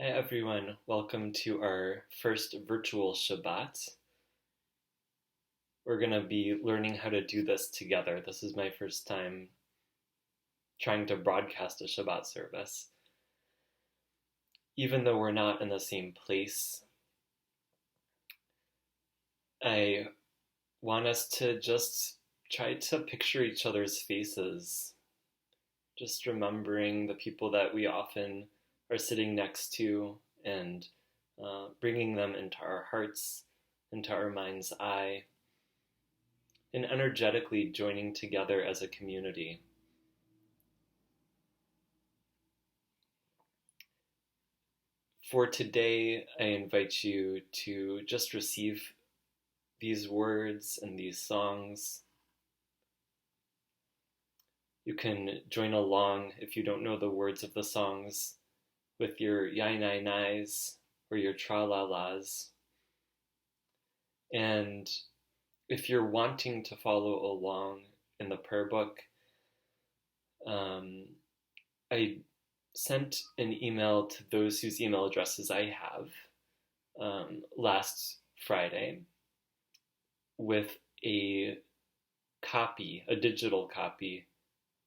Hi everyone, welcome to our first virtual Shabbat. We're going to be learning how to do this together. This is my first time trying to broadcast a Shabbat service. Even though we're not in the same place, I want us to just try to picture each other's faces, just remembering the people that we often are sitting next to and bringing them into our hearts, into our mind's eye, and energetically joining together as a community. For today, I invite you to just receive these words and these songs. You can join along if you don't know the words of the songs with your yai-nai-nais or your tra-la-las. And if you're wanting to follow along in the prayer book, I sent an email to those whose email addresses I have last Friday with a digital copy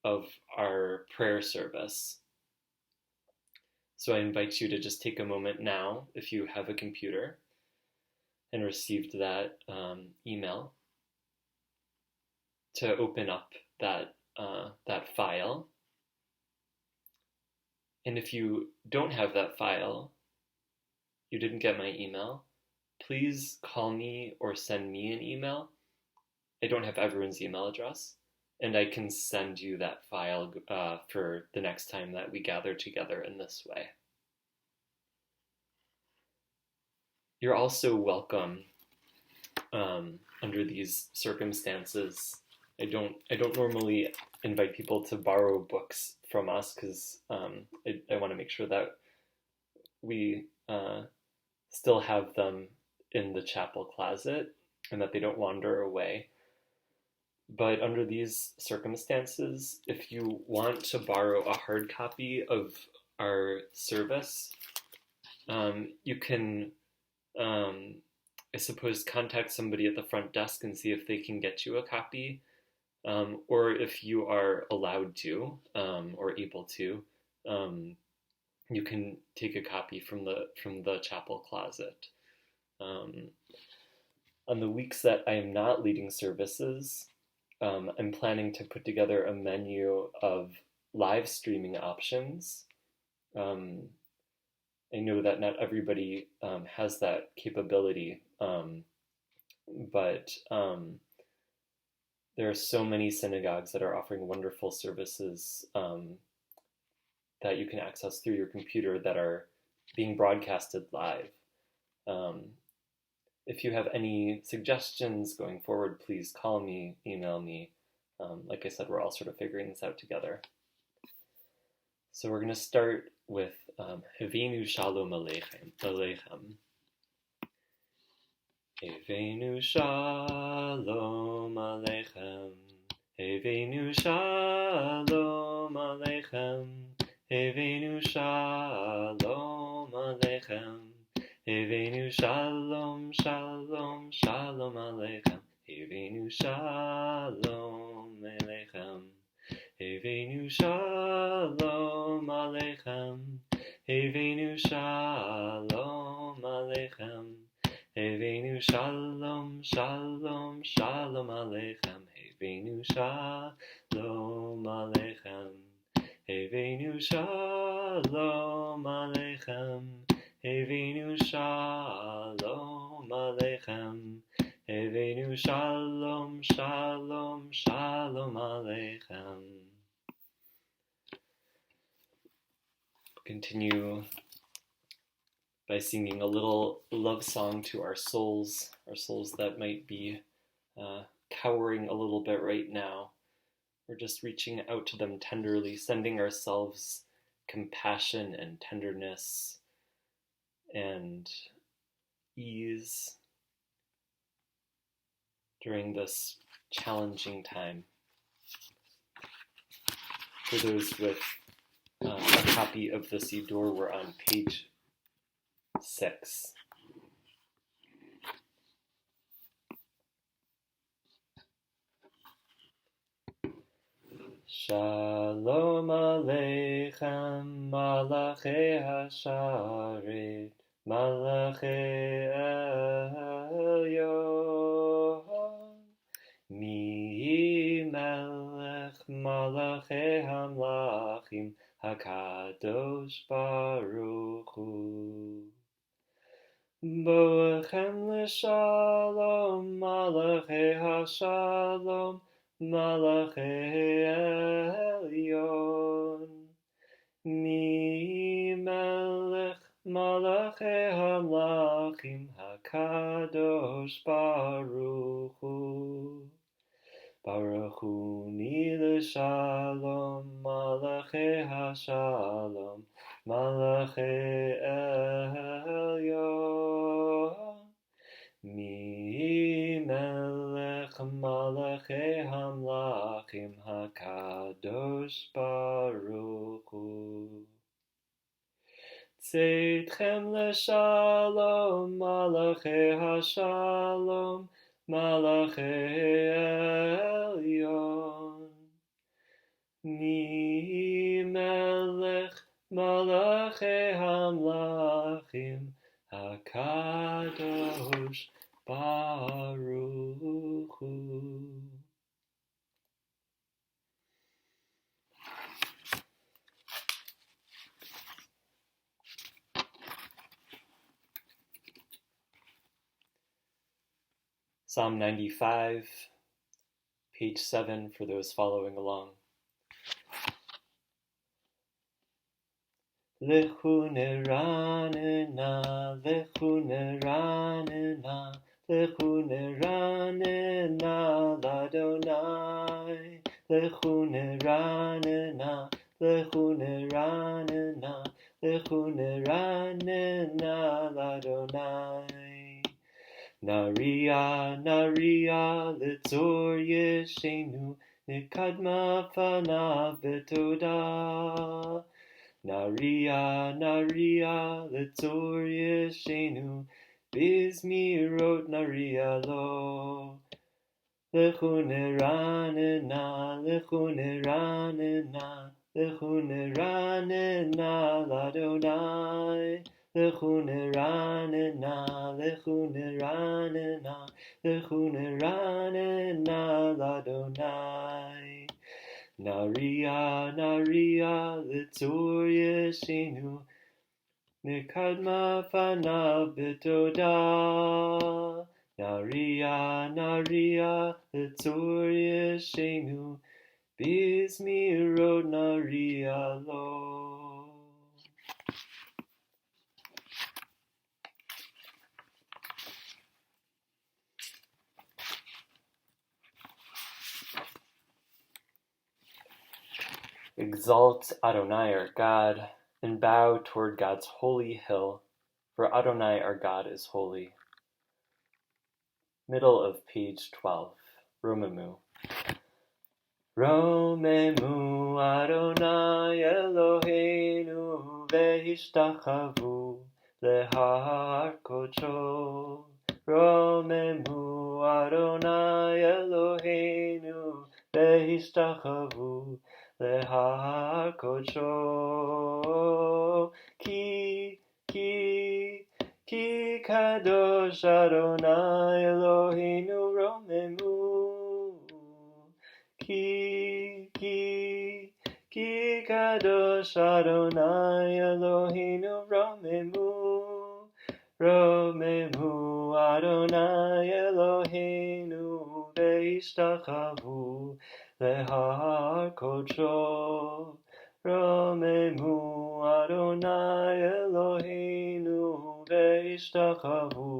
of our prayer service. So I invite you to just take a moment now, if you have a computer and received that email, to open up that file. And if you don't have that file, you didn't get my email, please call me or send me an email. I don't have everyone's email address, and I can send you that file for the next time that we gather together in this way. You're also welcome under these circumstances. I don't normally invite people to borrow books from us because I want to make sure that we still have them in the chapel closet and that they don't wander away. But under these circumstances, if you want to borrow a hard copy of our service, you can, I suppose, contact somebody at the front desk and see if they can get you a copy, or if you are allowed to or able to, you can take a copy from the chapel closet. On the weeks that I am not leading services, I'm planning to put together a menu of live streaming options. I know that not everybody has that capability, but there are so many synagogues that are offering wonderful services that you can access through your computer that are being broadcasted live. If you have any suggestions going forward, please call me, email me. Like I said, we're all sort of figuring this out together. So we're going to start with Havenu Shalom Aleichem. Havenu Shalom Aleichem. Havenu Shalom Aleichem. Havenu Shalom Aleichem. Havenu Shalom, Shalom, Shalom Aleichem. Havenu Shalom Aleichem. Havenu Shalom Aleichem. Havenu Shalom Aleichem. Havenu Shalom, Shalom, Shalom Aleichem. Havenu Shalom Aleichem. Havenu Shalom Aleichem. Havenu Shalom Aleichem. Havenu Shalom, Shalom, Shalom Aleichem. Continue by singing a little love song to our souls that might be cowering a little bit right now. We're just reaching out to them tenderly, sending ourselves compassion and tenderness and ease during this challenging time. For those with a copy of the siddur, we're on page 6. Shalom Aleichem, Malachei Hasharet, Malachei Elyon, Mi Melech Malachei Hamlachim, Hakadosh Baruch Hu. Boechem l'shalom, Malachei Hashalom, Malachei Elyon, Mi Melech Malachei Hamlachim, Hakadosh Baruch Hu. Baruch Hu Ni l'shalom, Malachei Hashalom, Malachei Elyon, Mi Melech Malachei Hamlachim, Hakadosh Baruch Hu. Tzeitchem l'shalom, Malachei Hashalom, Malachei Elyon, Mi Melech Malachei Hamlachim, Hakadosh Baruch Hu. Psalm 95, page 7 for those following along. Lechu neranena, lechu neranena, lechu neranena, l'Adonai. Lechu neranena, lechu neranena, lechu neranena, l'Adonai. Naria, Naria, Litzor Yeshenu, Nikadma Fanav Betoda. Naria, Naria, Litzor Yeshenu, Bizmirot Naria Lo. Lechu neranena, lechu neranena, lechu neranena, l'Adonai. Lechu neranena, lechu neranena, lechu neranena, l'Adonai. Naria, Naria, Litzor Yeshenu, Nikadma Fanav Betoda. Naria, Naria, Litzor Yeshenu, Bizmirot Naria Lo. Exalt Adonai our God, and bow toward God's holy hill, for Adonai our God is holy. Middle of page 12, Romemu. Romemu Adonai Eloheinu vehishtachavu lehar kodsho. Romemu Adonai Eloheinu vehishtachavu lehar kodsho. Ki kadosh Adonai Eloheinu romemu. Ki kadosh Adonai Eloheinu romemu. Romemu Adonai Eloheinu veishtachavu lehar kodsho. Romemu Adonai Eloheinu veishtachavu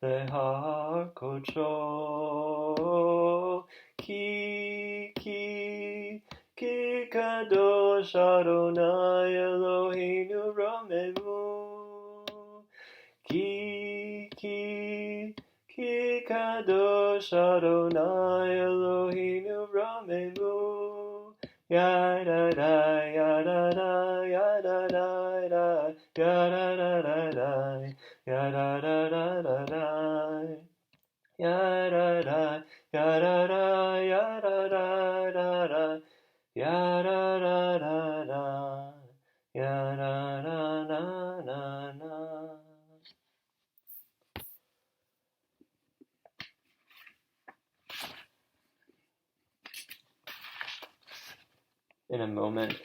lehar kodsho. Ki kadosh Adonai Eloheinu romemu. Ki kadosh Adonai Eloheinu romemu. Ya-da-da, ya-da-da, ya-da-da-da, ya-da-da-da-da,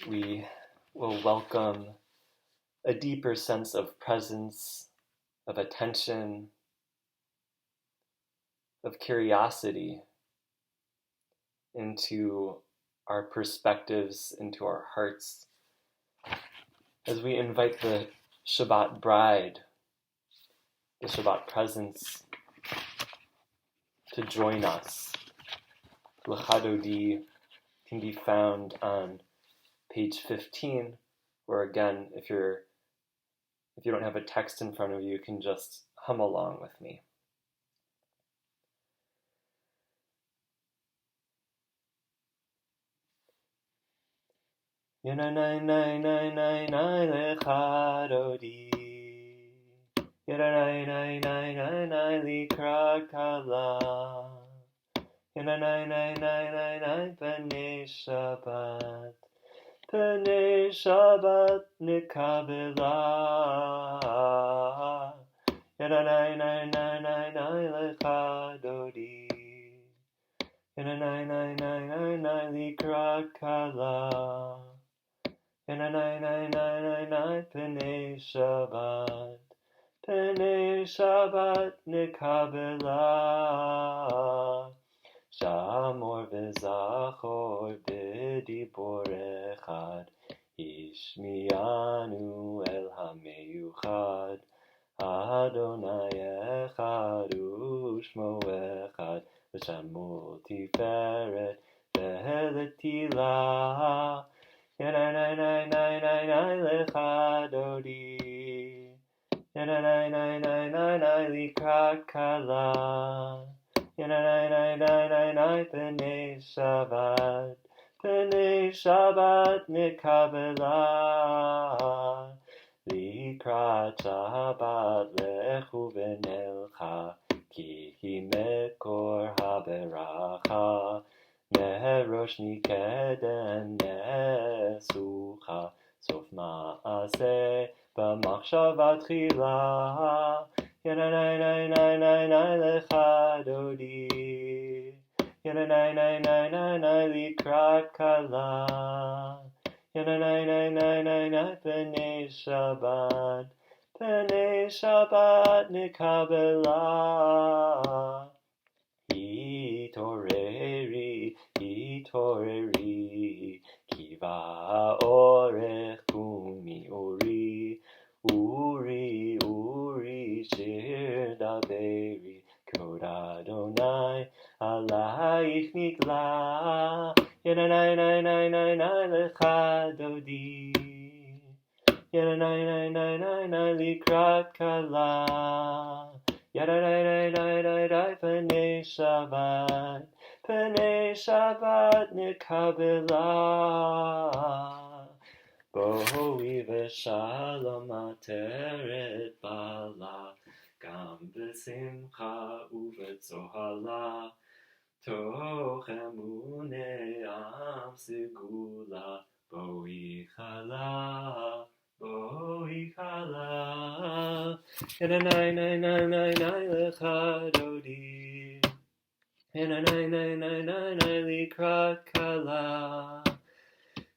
we will welcome a deeper sense of presence, of attention, of curiosity into our perspectives, into our hearts, as we invite the Shabbat bride, the Shabbat presence, to join us. L'chadodi can be found on page 15, where again, if you don't have a text in front of you, you can just hum along with me. Yananai nai nai nai nai l'chadodi. Yananai nai nai nai nai likrat kala. Yananai nai nai nai nai b'nei Shabbat. B'nei Shabbat nikabela. Yananai nai nai nai nai l'chadodi. Yananai nai nai nai nai likrat kala. Yananai nai nai nai nai b'nei Shabbat. B'nei Shabbat nikabela. Shamor v'zachor b'dibor echad. Ishmianu el hameyuchad. Adonai echad u'shmo echad. V'shamo tiferet v'letila. Yananai nai nai nai nai l'chadodi. Yananai nai nai nai nai likrat kala. Yananai nai nai nai nai b'nei Shabbat. B'nei Shabbat nikabela. Likrat Shabbat lechu v'nelcha. Ki hi mekor haberacha. Nerosh nikedem nesucha. Sof ma'aseh b'machshava tchila. Yananai nai nai nai nai l'chadodi. Yananai nai nai nai nai likrat kala. Yananai nai nai nai nai b'nei Shabbat. B'nei Shabbat nikabela. Hitoreri, hitoreri, kiva orech kumi uri, uri, uri, shir daveri, kod Adonai, alayich nigla, yananai nai nai nai nai l'chadodi, yananai nai nai nai nai likrat kala. Yananai nai nai nai nai b'nei Shabbat. B'nei Shabbat nikabela. Boi v'shalom ateret bala. Gam b'simcha u'v'tzohala. Toch emunei am segula. Boi chala. Boi chala. Yananai nai nai nai nai l'chadodi. Yananai nai nai nai nai likrat kala.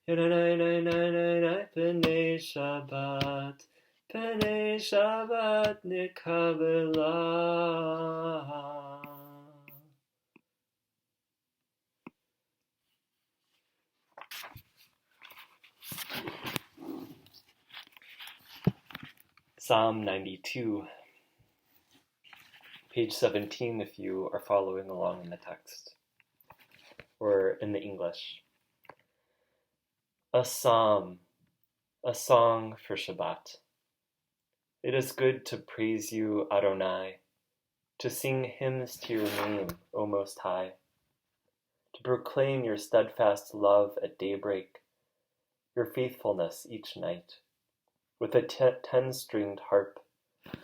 Yananai nai nai nai nai b'nei Shabbat. B'nei Shabbat nikabela. Psalm 92, page 17 if you are following along in the text, or in the English. A psalm, a song for Shabbat. It is good to praise you, Adonai, to sing hymns to your name, O Most High, to proclaim your steadfast love at daybreak, your faithfulness each night, with a 10-stringed harp,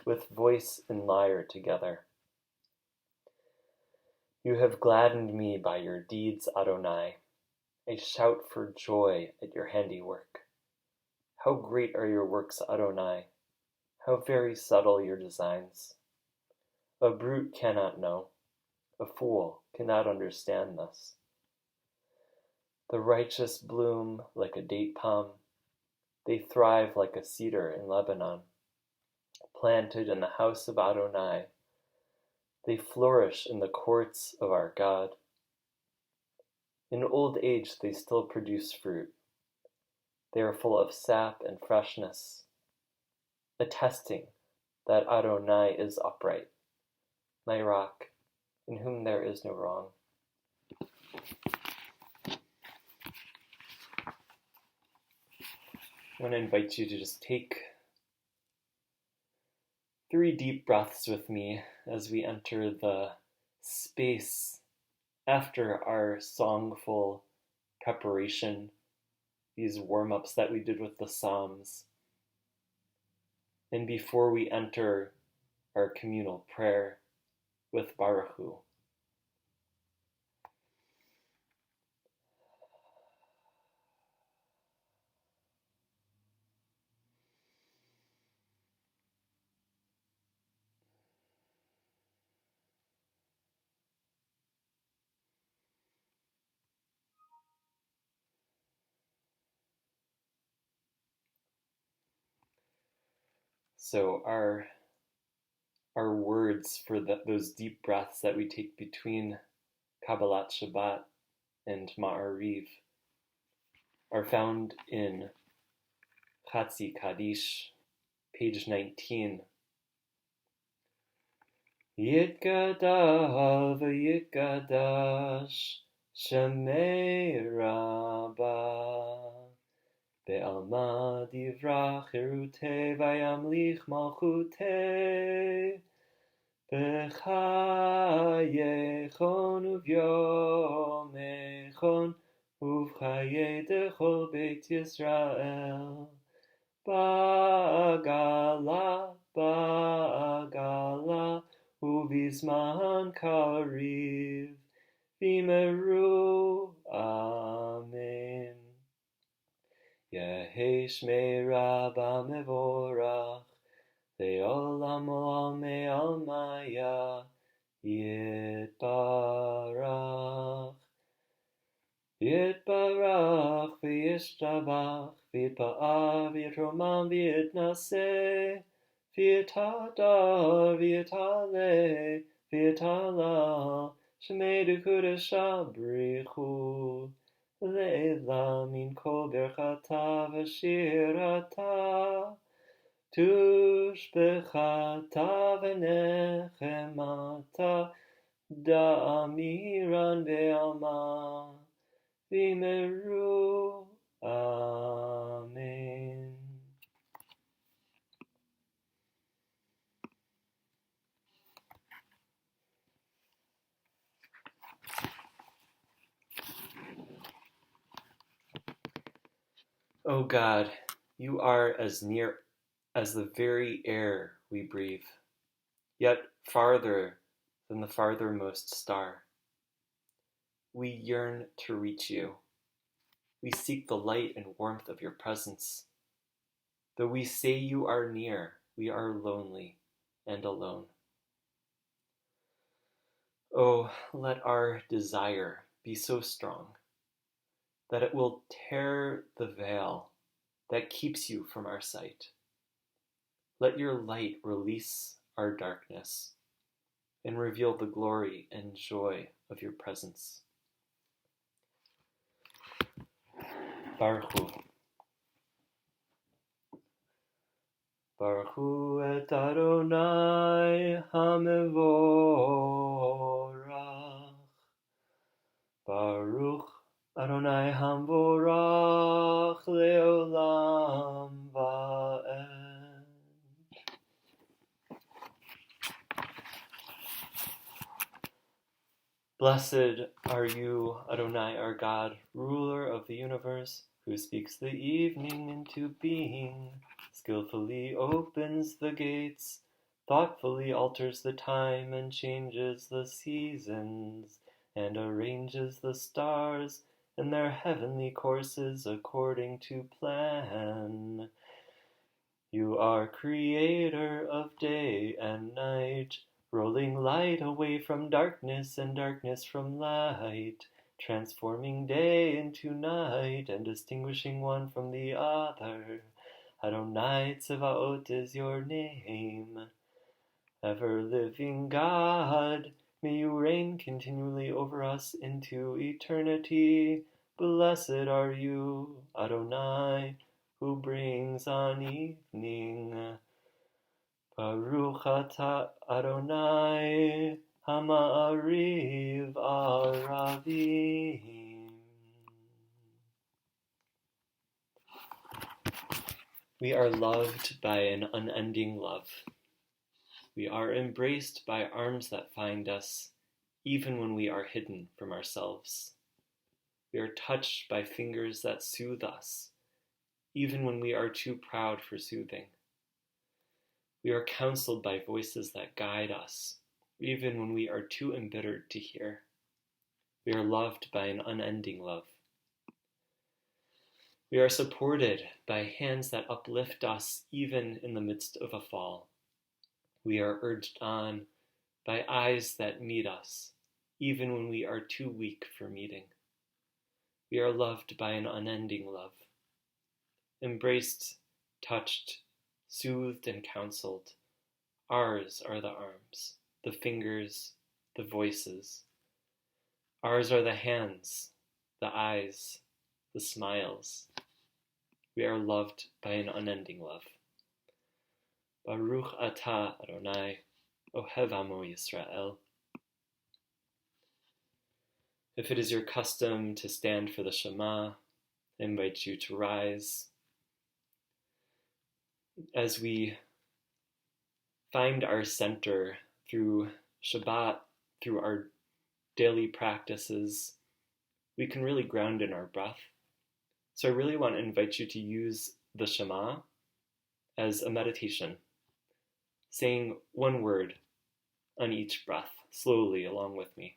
with voice and lyre together. You have gladdened me by your deeds, Adonai. I shout for joy at your handiwork. How great are your works, Adonai! How very subtle your designs! A brute cannot know. A fool cannot understand this. The righteous bloom like a date palm. They thrive like a cedar in Lebanon, planted in the house of Adonai. They flourish in the courts of our God. In old age they still produce fruit. They are full of sap and freshness, attesting that Adonai is upright, my rock, in whom there is no wrong. I want to invite you to just take 3 deep breaths with me as we enter the space after our songful preparation, these warm-ups that we did with the Psalms, and before we enter our communal prayer with Baruch Hu. So our words for those deep breaths that we take between Kabbalat Shabbat and Ma'ariv are found in Chatzi Kaddish, page 19. Yitgadal v'yitgadash Shemei Rabbah Be'alma divrach hirutei vayamlich malchutei B'chayechon uvyomechon uvchaye dechol Beit Yisrael Ba'agala Ubizman kariv Vimeru Amen. Yehi Shmei Rabba Mevorach Le'olam olam me'almaya Yitbarach Yitbarach v'yishtabach V'yitpa'ar v'yitromam v'yitnaseh V'yitadar v'yitaleh v'yitalal Shemei d'kudesha brichu Le'ela min kol berchata v'shirata Tushbechata v'nechemata Da'amiran ve'alma V'meru Amen. O God, you are as near as the very air we breathe, yet farther than the farthermost star. We yearn to reach you. We seek the light and warmth of your presence. Though we say you are near, we are lonely and alone. Oh, let our desire be so strong that it will tear the veil that keeps you from our sight. Let your light release our darkness and reveal the glory and joy of your presence. Baruch Hu. Baruch Hu et Adonai HaMevorach. Baruch Adonai HaMevorach Leolam Va'ed. Blessed are you, Adonai, our God, ruler of the universe, who speaks the evening into being, skillfully opens the gates, thoughtfully alters the time and changes the seasons, and arranges the stars in their heavenly courses according to plan. You are creator of day and night, rolling light away from darkness and darkness from light, transforming day into night and distinguishing one from the other. Adonai Tzevaot is your name. Ever-living God, may you reign continually over us into eternity. Blessed are you, Adonai, who brings on evening. Baruch atah Adonai, Ha'ma'ariv Aravim. We are loved by an unending love. We are embraced by arms that find us, even when we are hidden from ourselves. We are touched by fingers that soothe us, even when we are too proud for soothing. We are counseled by voices that guide us, even when we are too embittered to hear. We are loved by an unending love. We are supported by hands that uplift us, even in the midst of a fall. We are urged on by eyes that meet us, even when we are too weak for meeting. We are loved by an unending love. Embraced, touched, soothed, and counseled. Ours are the arms, the fingers, the voices. Ours are the hands, the eyes, the smiles. We are loved by an unending love. Baruch atah Adonai, Ohev Amo Yisrael. If it is your custom to stand for the Shema, I invite you to rise. As we find our center through Shabbat, through our daily practices, we can really ground in our breath. So I really want to invite you to use the Shema as a meditation, saying one word on each breath, slowly along with me.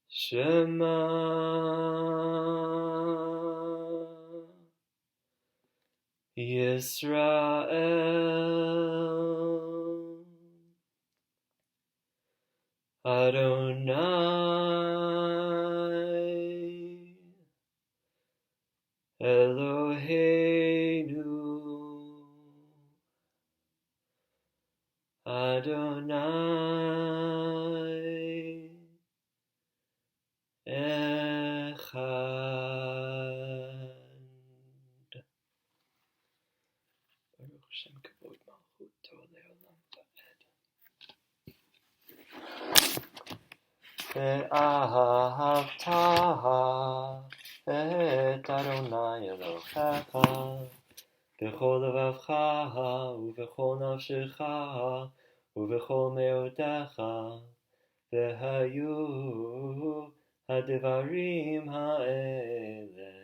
Shema Yisrael Adonai Eloheinu Adonai Echad. Baruch Shem Kavod Malchuto Leolam Vaed. Ve'ahavta et Adonai Elohecha b'chol levavcha u'v'chol nafshecha u'v'chol me'odecha ve'hayu ha'devarim ha'ele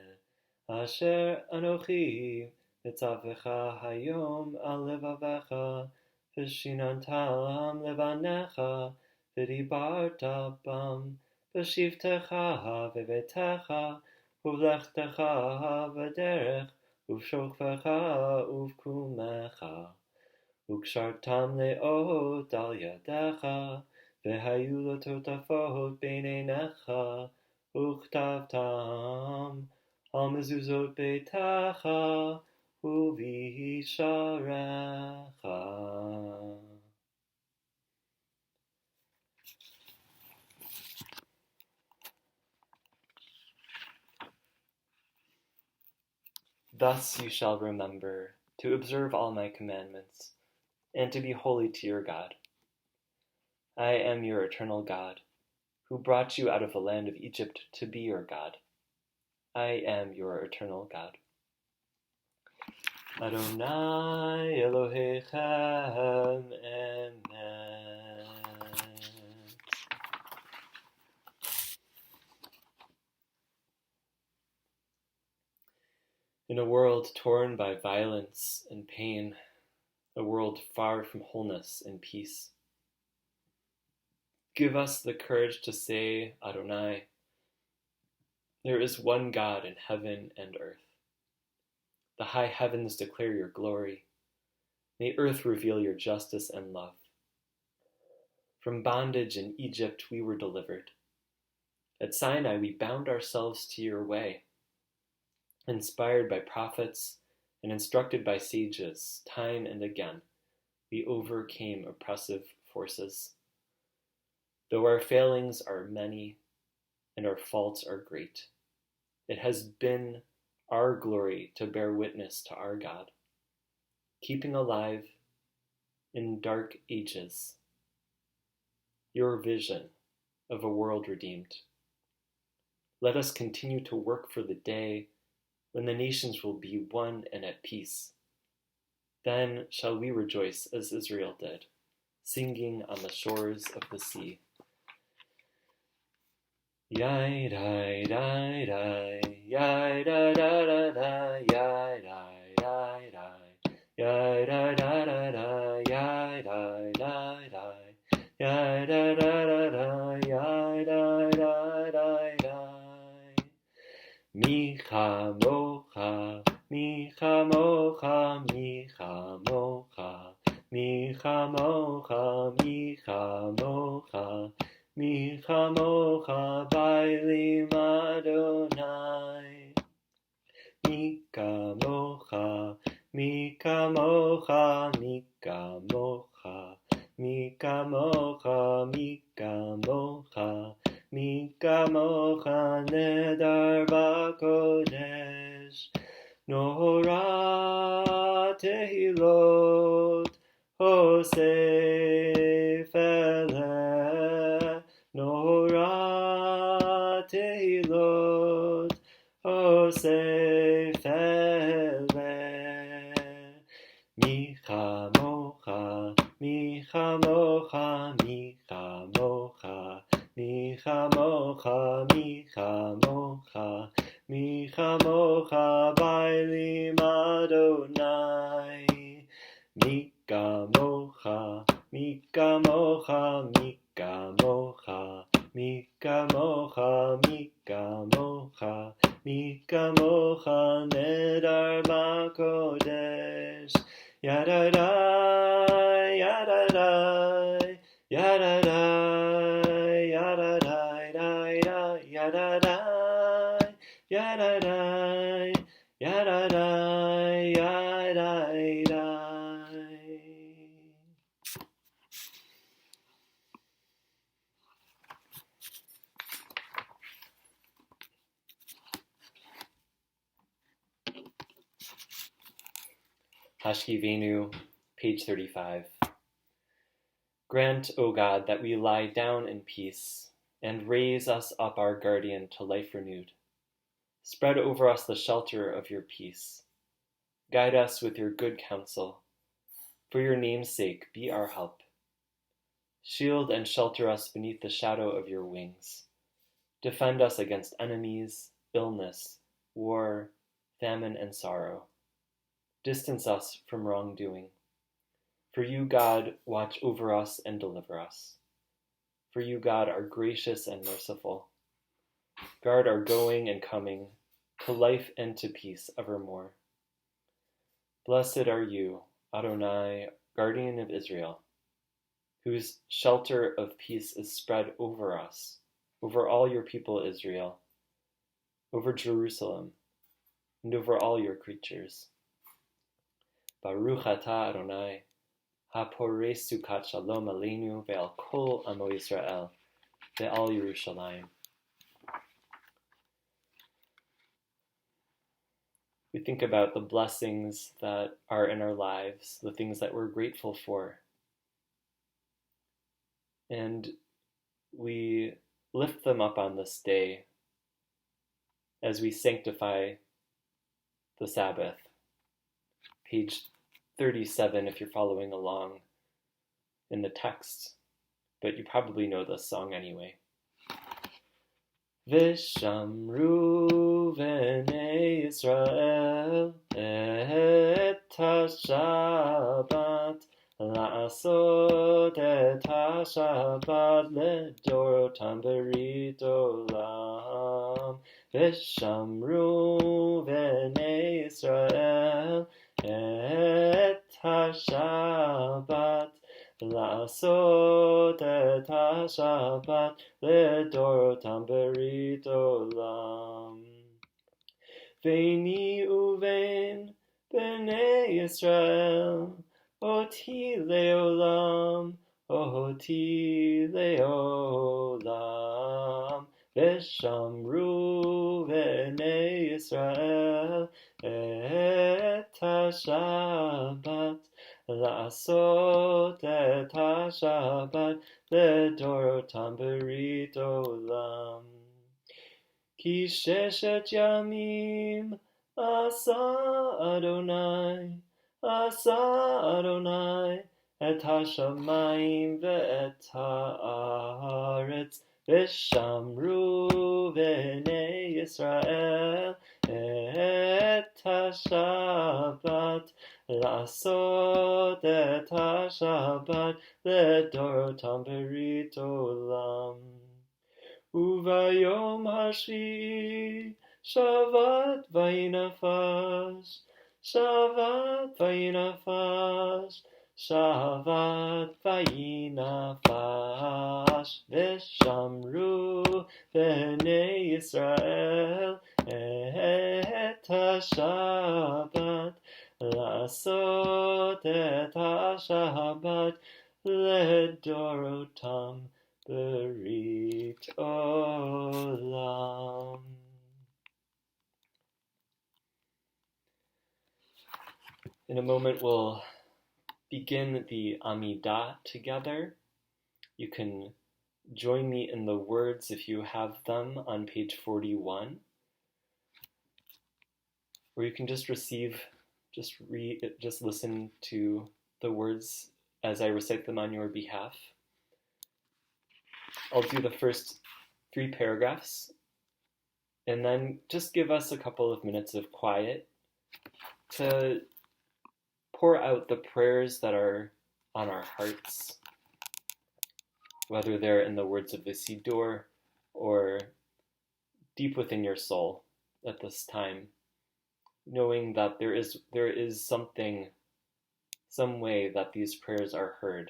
asher anochi mitzavcha hayom al levavecha v'shinantam levanecha v'dibarta bam v'shivtecha v'vetecha uvlechtecha v'derech uv'shokvecha uv'kumecha וקשרתם לאות על ידיך, והיו לו תותפות בין עיניך, וכתבתם על מזוזות ביתך ובשעריך. Thus you shall remember to observe all my commandments, and to be holy to your God. I am your eternal God, who brought you out of the land of Egypt to be your God. I am your eternal God. Adonai Elohechem Emet. In a world torn by violence and pain, a world far from wholeness and peace, give us the courage to say, Adonai, there is one God in heaven and earth. The high heavens declare your glory. May earth reveal your justice and love. From bondage in Egypt we were delivered. At Sinai we bound ourselves to your way. Inspired by prophets and instructed by sages, time and again, we overcame oppressive forces. Though our failings are many and our faults are great, it has been our glory to bear witness to our God, keeping alive in dark ages your vision of a world redeemed. Let us continue to work for the day when the nations will be one and at peace. Then shall we rejoice as Israel did, singing on the shores of the sea. Yai dai dai dai, yai da da da da, yai dai dai dai, yai da da da da, yai dai dai dai, yai da da da da, yai dai dai dai dai. Micha mocha, micha mocha, micha mocha, micha mocha, micha mocha. Micha mocha bailim Adonai. Mika mocha, mika mocha, mika mocha, mika mocha, mika mocha, mika mocha nedar bakodesh. Nora tehilot Hosef eleh. Nora tehilot Hosef eleh. Micha mocha, micha mocha, micha mocha, micha mocha, micha mocha, micha mocha bailim Adonai. Mika mocha, mika mocha, mika mocha, mika mocha, mika mocha, mika mocha nedar bakodesh. Yadadai, yadadai, yadadai, yadadai, yadadai, yadadai, yadadai, yadadai. Hashkivenu, page 35. Grant, O God, that we lie down in peace, and raise us up our guardian to life renewed. Spread over us the shelter of your peace. Guide us with your good counsel. For your name's sake, be our help. Shield and shelter us beneath the shadow of your wings. Defend us against enemies, illness, war, famine, and sorrow. Distance us from wrongdoing. For you, God, watch over us and deliver us. For you, God, are gracious and merciful. Guard our going and coming, to life and to peace evermore. Blessed are you, Adonai, guardian of Israel, whose shelter of peace is spread over us, over all your people Israel, over Jerusalem, and over all your creatures. Baruch atah Adonai, haporei sukat shalom aleinu ve'al kol amo Yisrael ve'al Yerushalayim. We think about the blessings that are in our lives, the things that we're grateful for, and we lift them up on this day as we sanctify the Sabbath. Page 37 if you're following along in the text, but you probably know this song anyway. V'shamru v'nei Yisrael et ha-Shabbat la'asot et ha-Shabbat ledorotam berit olam. V'shamru v'nei Yisrael et ha-Shabbat לעשות את השבת לדורותם ברית עולם. ביני ובין בני ישראל, אותי לעולם, אותי לעולם. ושמרו בני ישראל את השבת, לעשות את השבת לדורותם ברית עולם. כי 6 ימים עשה אדוני את השמיים ואת הארץ, ושמרו בני ישראל את השבת, לעשות את השבת לדורותם ברית עולם. וביום השביעי שבת ויהי נפש, שבת ויהי נפש, שבת ויהי נפש. ושמרו בני ישראל את השבת, לעשות את השבת לדורותם ברית עולם. In a moment we'll begin the Amidah together. You can join me in the words if you have them on page 41. Or you can just listen to the words as I recite them on your behalf. I'll do the first 3 paragraphs and then just give us a couple of minutes of quiet to pour out the prayers that are on our hearts, whether they're in the words of the siddur or deep within your soul at this time, knowing that there is some way that these prayers are heard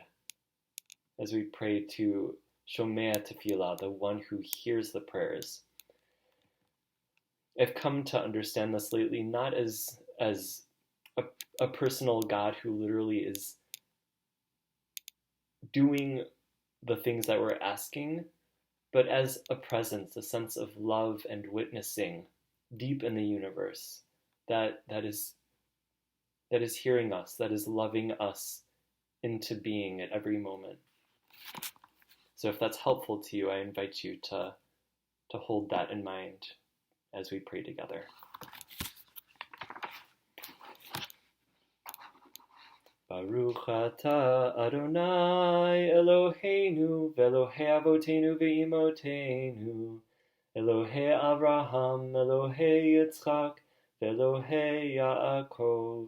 as we pray to Mishkan Tefillah, the one who hears the prayers. I've come to understand this lately not as a personal God who literally is doing the things that we're asking, but as a presence, a sense of love and witnessing deep in the universe that is hearing us, that is loving us into being at every moment. So if that's helpful to you, I invite you to hold that in mind as we pray together. Baruch atah Adonai Eloheinu v'Elohei Avotenu v'Imotenu, Elohei Avraham, Elohei Yitzchak, v'Elohei Yaakov,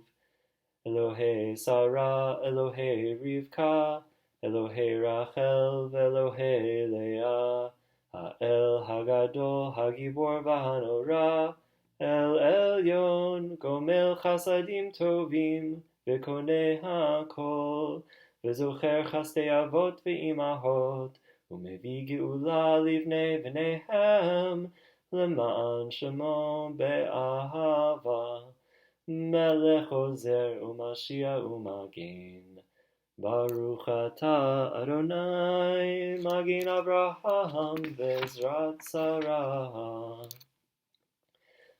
Elohei Sarah, Elohei Rivka, Elohei Rachel, v'Elohei Leah, Ha'el Hagadol, Hagibor v'Hanora, El Elyon, Gomel Chasadim Tovim, וקונה הכל, וזוכר חסדי אבות ואימהות, ומביא גאולה לבני בניהם, למען שמו באהבה, מלך עוזר ומשיע ומגן. ברוך אתה אדוני, מגן אברהם בעזרת שרה.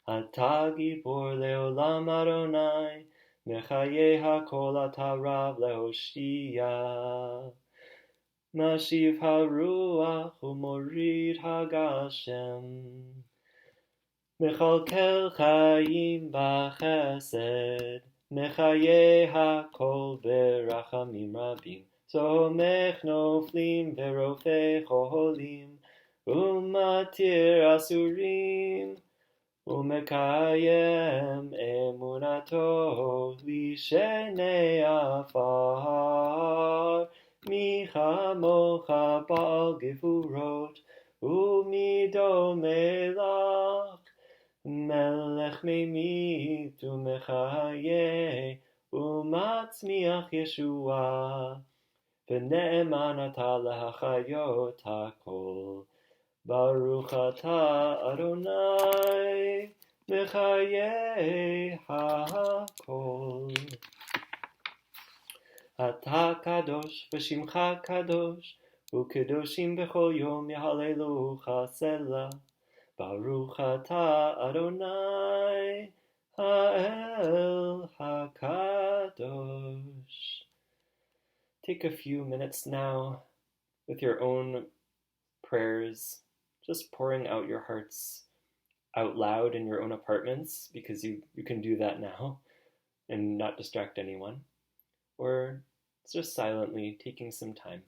אתה גיבור לעולם אדוני, מחיי הכל אתה רב להושיע. משיב הרוח ומוריד הגשם, מכלכל חיים בחסד, מחיי הכל ברחמים רבים. סומך נופלים ורופא חולים, ומתיר אסורים, ומקיים אמונתו לשני עפר. מי כמוך בעל גבורות ומי דומה לך, מלך ממית ומחיה ומצמיח ישועה, V'ne'eman ata lehachayot hakol. Baruch ata Adonai mechayei hakol. Ata kadosh v'shimcha kadosh u'kedoshim b'chol yom yahalelucha selah. Baruch ata Adonai ha'el hakadosh. Take a few minutes now with your own prayers, just pouring out your hearts out loud in your own apartments, because you can do that now and not distract anyone, or just silently taking some time.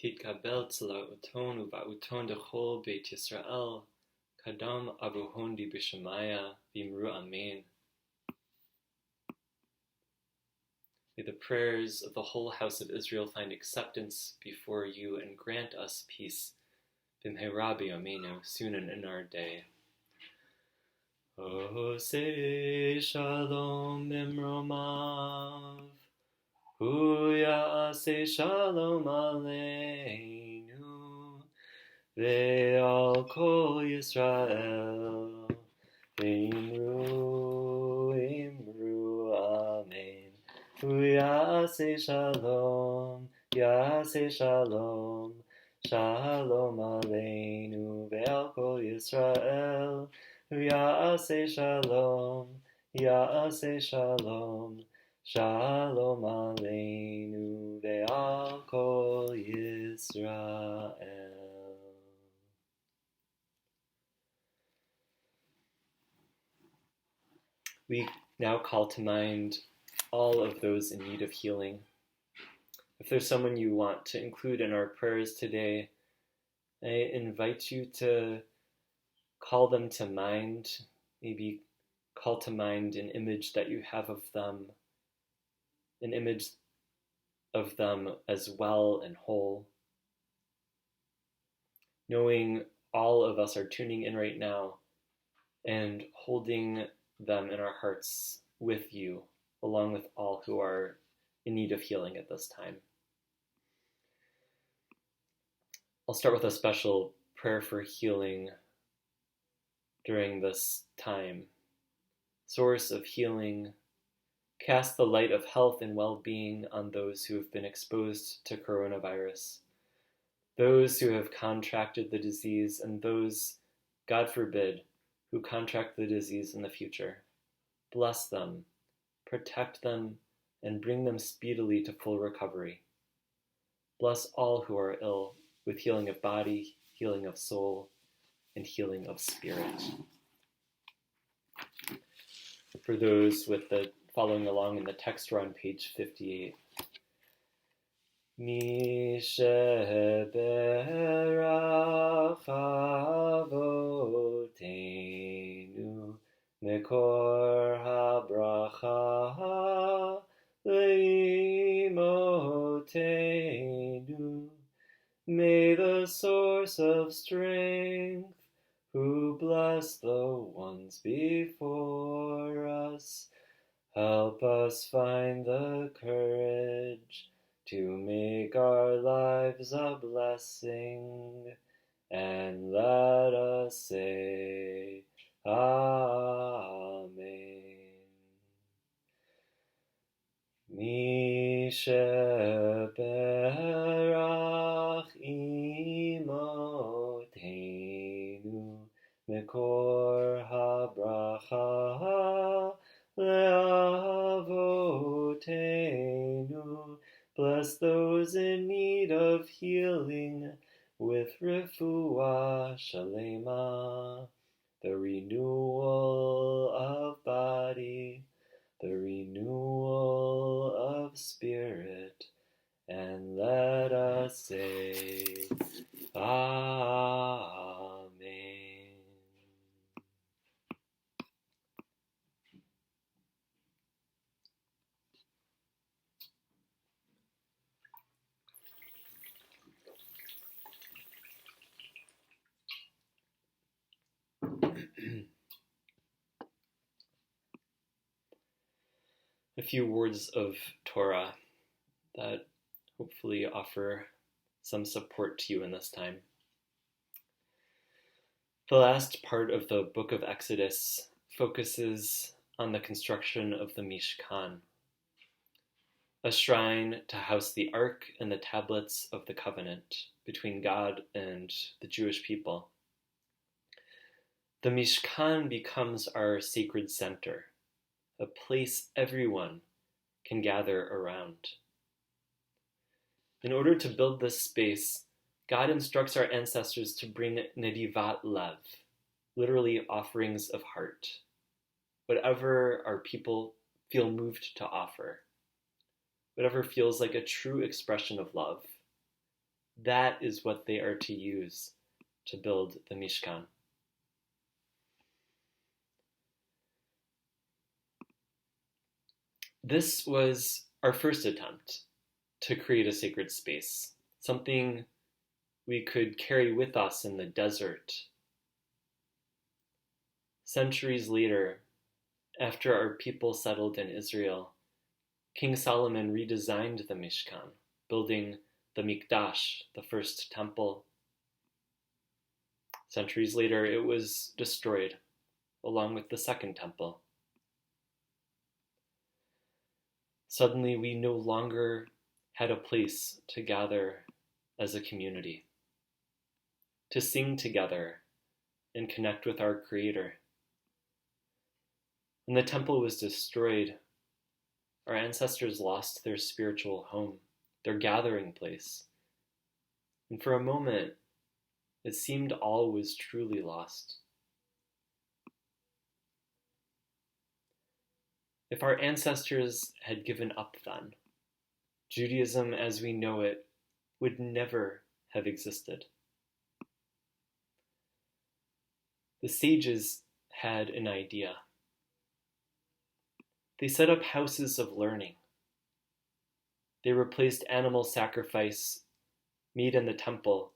Titkabel tzla'uton uva'uton dechol Beit Yisrael, kadam avuhondi b'shemaya v'imru amen. May the prayers of the whole house of Israel find acceptance before you and grant us peace. B'mheira b'yameinu, soon and in our day. Osei shalom emromav, hu ya'aseh shalom aleinu, ve'al kol Yisrael, ve'imru amen. Hu ya'aseh shalom, shalom aleinu, ve'al kol Yisrael, Ya'aseh shalom, shalom aleinu ve'al kol Yisrael. We now call to mind all of those in need of healing. If there's someone you want to include in our prayers today, I invite you to call them to mind, maybe call to mind an image that you have of them, an image of them as well and whole. Knowing all of us are tuning in right now and holding them in our hearts with you, along with all who are in need of healing at this time. I'll start with a special prayer for healing during this time. Source of healing, Cast the light of health and well-being on those who have been exposed to coronavirus, those who have contracted the disease, and those, God forbid, who contract the disease in the future. Bless them, protect them, and bring them speedily to full recovery. Bless all who are ill with healing of body, healing of soul, and healing of spirit. For those with the following along in the text, we're on page 58. Mi sheberach avotenu mekor habracha leimotenu. May the source of strength, who bless the ones before us, help us find the courage to make our lives a blessing, and let us say Amen. Mi sheberach imotenu mekor habracha leavotenu. Bless those in need of healing with refuah shalema, the renewal of body, the renewal of spirit, and let us say Amen. A few words of Torah that hopefully offer some support to you in this time. The last part of the book of Exodus focuses on the construction of the Mishkan, a shrine to house the Ark and the tablets of the covenant between God and the Jewish people. The Mishkan becomes our sacred center, a place everyone can gather around. In order to build this space, God instructs our ancestors to bring nedivat lev, literally offerings of heart, whatever our people feel moved to offer, whatever feels like a true expression of love. That is what they are to use to build the Mishkan. This was our first attempt to create a sacred space, something we could carry with us in the desert. Centuries later, after our people settled in Israel, King Solomon redesigned the Mishkan, building the Mikdash, the first temple. Centuries later, it was destroyed, along with the second temple. Suddenly, we no longer had a place to gather as a community, to sing together and connect with our Creator. When the temple was destroyed, our ancestors lost their spiritual home, their gathering place. And for a moment, it seemed all was truly lost. If our ancestors had given up then, Judaism as we know it would never have existed. The sages had an idea. They set up houses of learning. They replaced animal sacrifice made in the temple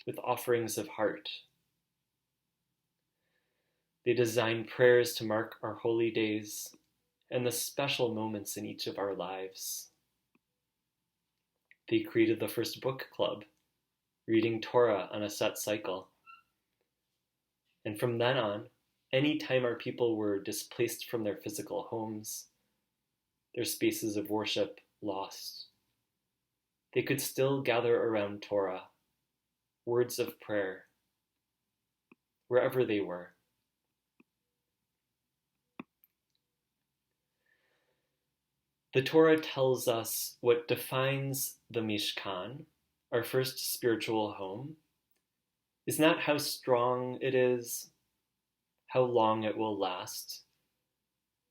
with offerings of heart. They designed prayers to mark our holy days and the special moments in each of our lives. They created the first book club, reading Torah on a set cycle. And from then on, any time our people were displaced from their physical homes, their spaces of worship lost. They could still gather around Torah, words of prayer, wherever they were. The Torah tells us what defines the Mishkan, our first spiritual home, is not how strong it is, how long it will last,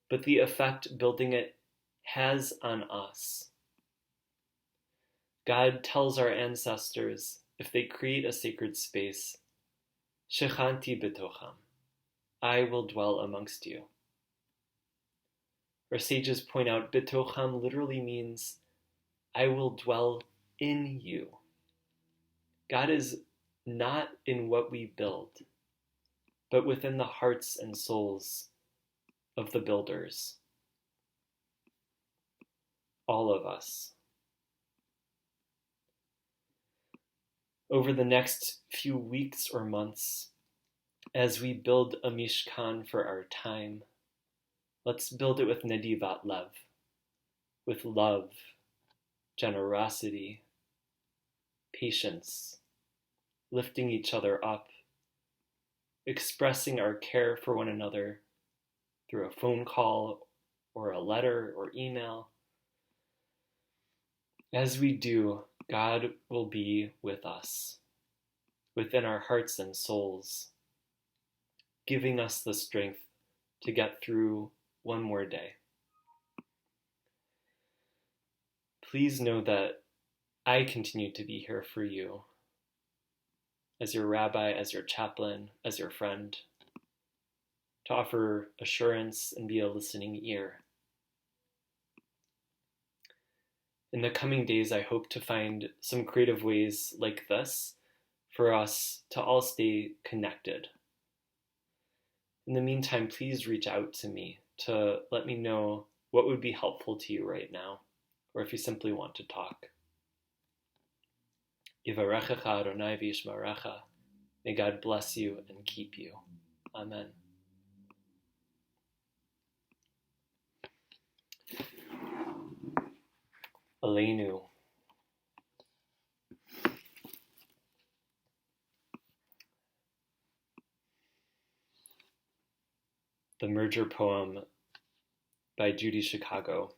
but the effect building it has on us. God tells our ancestors, if they create a sacred space, Shechanti betocham, I will dwell amongst you. Our sages point out betocham literally means I will dwell in you. God is not in what we build, but within the hearts and souls of the builders. All of us. Over the next few weeks or months, as we build a Mishkan for our time, let's build it with nedivat lev, with love, generosity, patience, lifting each other up, expressing our care for one another through a phone call or a letter or email. As we do, God will be with us, within our hearts and souls, giving us the strength to get through one more day. Please know that I continue to be here for you, as your rabbi, as your chaplain, as your friend, to offer assurance and be a listening ear. In the coming days, I hope to find some creative ways like this for us to all stay connected. In the meantime, please reach out to me to let me know what would be helpful to you right now, or if you simply want to talk. Yivarechecha Adonai v'yishmerecha. May God bless you and keep you. Amen. Aleinu. The merger poem by Judy Chicago.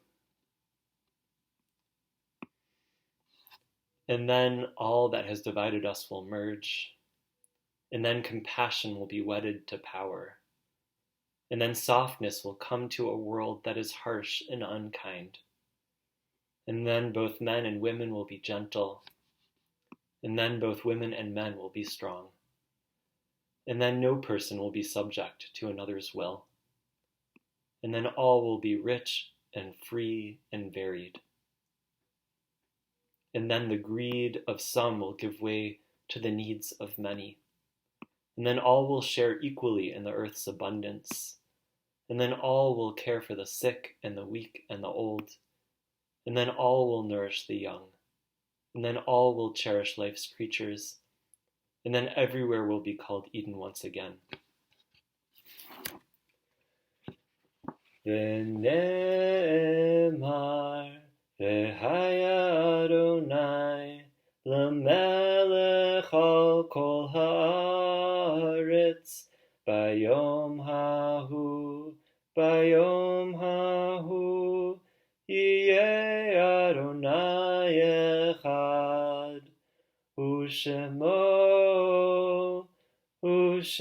And then all that has divided us will merge. And then compassion will be wedded to power. And then softness will come to a world that is harsh and unkind. And then both men and women will be gentle. And then both women and men will be strong. And then no person will be subject to another's will. And then all will be rich and free and varied. And then the greed of some will give way to the needs of many. And then all will share equally in the earth's abundance. And then all will care for the sick and the weak and the old. And then all will nourish the young. And then all will cherish life's creatures. And then everywhere will be called Eden once again. V'ne'emar v'haya Adonai l'melech al kol haaretz bayom hahu yiyeh Adonai echad u'shemo echad.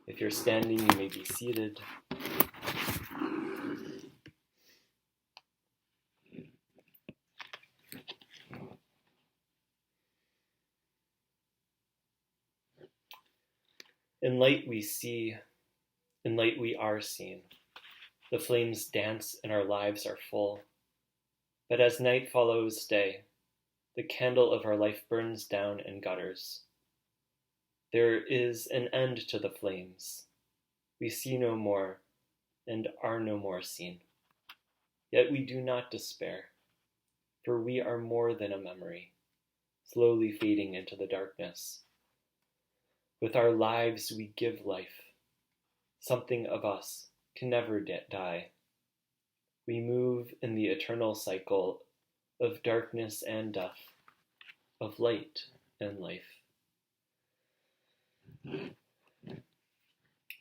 If you're standing, you may be seated. In light we see, in light we are seen. The flames dance and our lives are full. But as night follows day, the candle of our life burns down and gutters. There is an end to the flames. We see no more and are no more seen. Yet we do not despair, for we are more than a memory. slowly fading into the darkness. With our lives we give life. Something of us can never die. We move in the eternal cycle of darkness and death, of light and life.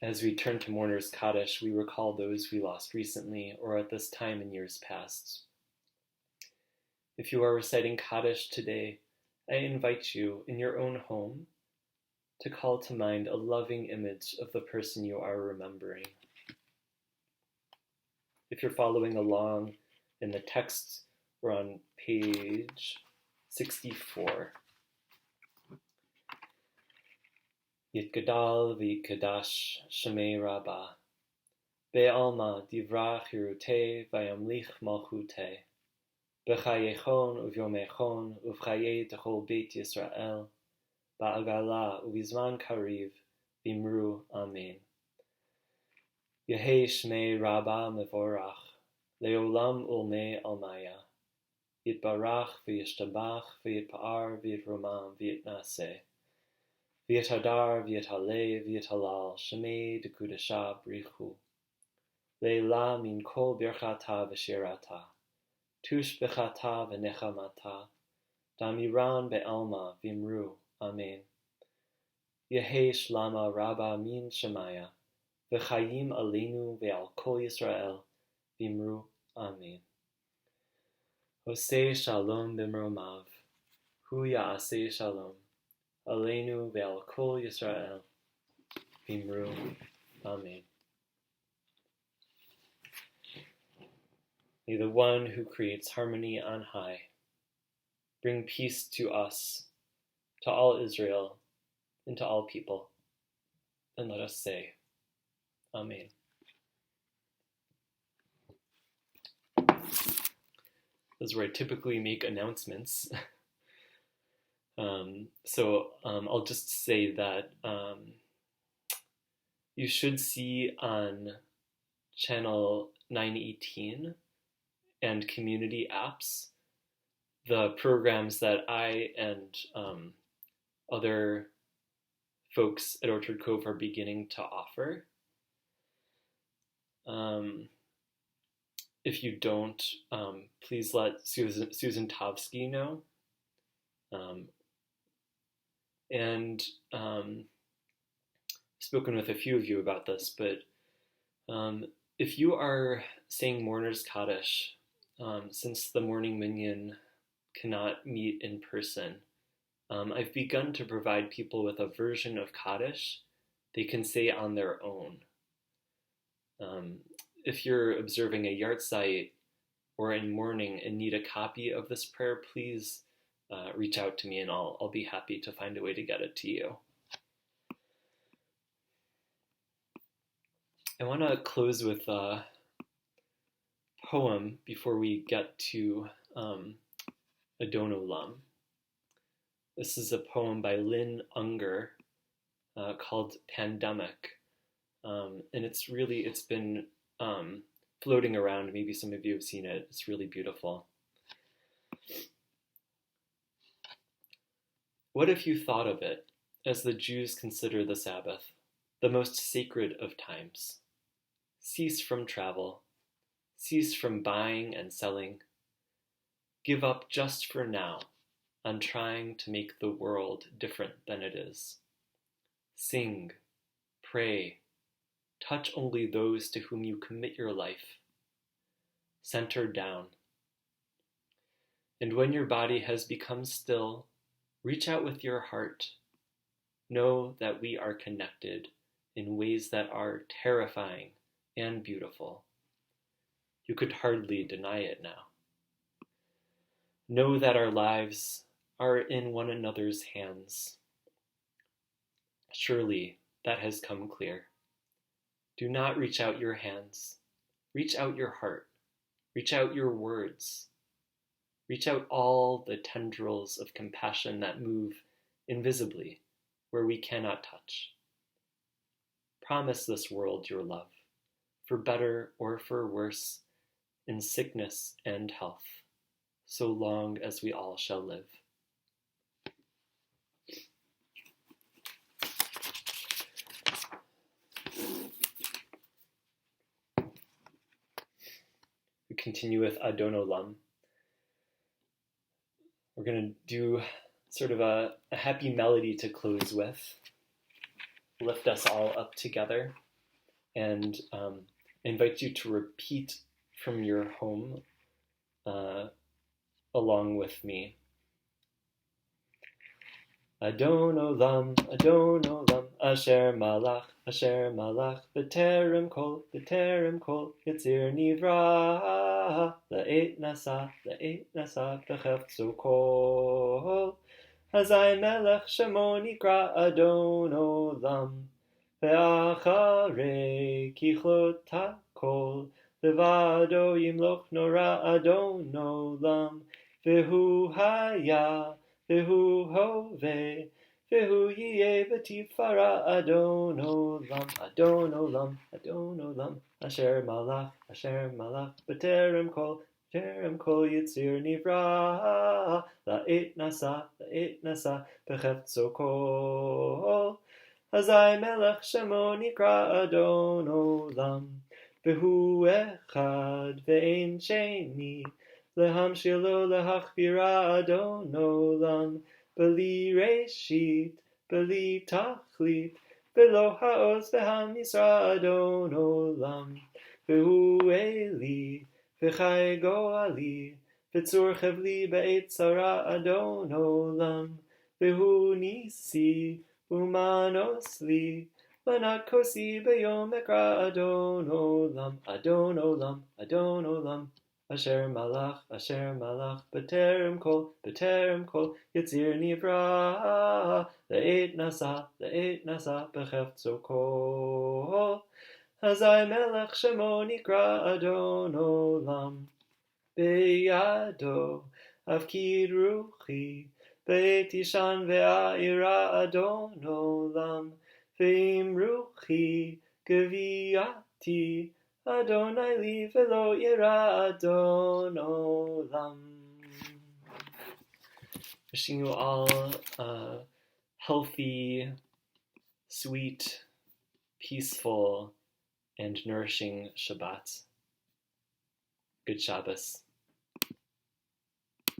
As we turn to Mourner's Kaddish, we recall those we lost recently or at this time in years past. If you are reciting Kaddish today, I invite you in your own home to call to mind a loving image of the person you are remembering. If you're following along in the text, we're on page 64. Yitgadal v'yikadash shemei Rabbah, be'alma divra chirutei v'yamlich malchutei, b'chayechon uvyomechon uv'chayei techol beit Yisrael, ba'agala uvizman kariv v'imru amen. Yehei shmei Rabbah mevorach, leolam ulmei almaya, yitbarach v'yishtabach v'yitpa'ar v'yitromam v'yitnaseh, v'yithadar v'yithaleh v'yithalal shemei dekudesha brichu, leila min kol birchata v'shirata, tush bechata v'nechamata, damiran be'alma v'imru amen. Yehei shlama Rabbah min shemaya, v'chayim aleinu ve'al kol Yisrael, v'imru amen. Hosei shalom b'mromav, hu ya'aseh shalom, aleinu ve'al kol Yisrael, v'imru amen. May the one who creates harmony on high bring peace to us, to all Israel, and to all people. And let us say, Amen. This is where I typically make announcements. I'll just say that you should see on channel 918 and community apps the programs that I and other folks at Orchard Cove are beginning to offer. If you don't, please let Susan Tovsky know. I've spoken with a few of you about this, but if you are saying Mourner's Kaddish, since the morning minyan cannot meet in person, I've begun to provide people with a version of Kaddish they can say on their own. If you're observing a yahrzeit or in mourning and need a copy of this prayer, please reach out to me and I'll be happy to find a way to get it to you. I want to close with a poem before we get to Adon Olam. This is a poem by Lynn Unger called Pandemic. And it's been floating around. Maybe some of you have seen it. It's really beautiful. What if you thought of it as the Jews consider the Sabbath, the most sacred of times? Cease from travel. Cease from buying and selling. Give up just for now on trying to make the world different than it is. Sing, pray, touch only those to whom you commit your life. Center down. And when your body has become still, reach out with your heart. Know that we are connected in ways that are terrifying and beautiful. You could hardly deny it now. Know that our lives are in one another's hands. Surely that has come clear. Do not reach out your hands. Reach out your heart. Reach out your words. Reach out all the tendrils of compassion that move invisibly where we cannot touch. Promise this world your love, for better or for worse, in sickness and health, so long as we all shall live. we continue with Adon Olam. We're going to do sort of a happy melody to close with, lift us all up together, and invite you to repeat from your home along with me. Adon Olam, Asher Malach, B'terem Kol, Yitzir Nivra, La'et Nasa, B'chefzo Kol. Hazai Melech Shemo Nikra Adon Olam, Ve'acharei Kichlot HaKol, Levado Yimloch Nora Adon Olam, Ve'hu Haya, Vehu Hove, Vehu Yeh V'tifara Adon Olam, Asher Malach, B'terem Kol, Yitzir Nivra, La'et Nasa, B'chefzo Kol. Hazai Melech Shemo Nikra Adon Olam, Vehu Echad Ve'en Sheni, Lehamshilo lehachbira Adon Olam, beli reshit, beli tachlit, belo haoz v'hamisra Adon Olam, v'hu eli, v'chai goali, v'tzur chevli b'eit tzara Adon Olam, v'hu nisi, umanos li, lanat kosi b'yom ekra Adon Olam, Asher Malach, B'terem Kol, Yitzir Nivra, La'et Nasa, B'chefzo Kol. Hazai Melech Shemo Nikra Adon Olam, Beyado Avkid Ruchi, Beit Yishan Ve'a'ira Adon Olam, Ve'im Ruchi Geviyati, Adonai li velo yira Adon Olam. Wishing you all a healthy, sweet, peaceful, and nourishing Shabbat. Good Shabbos.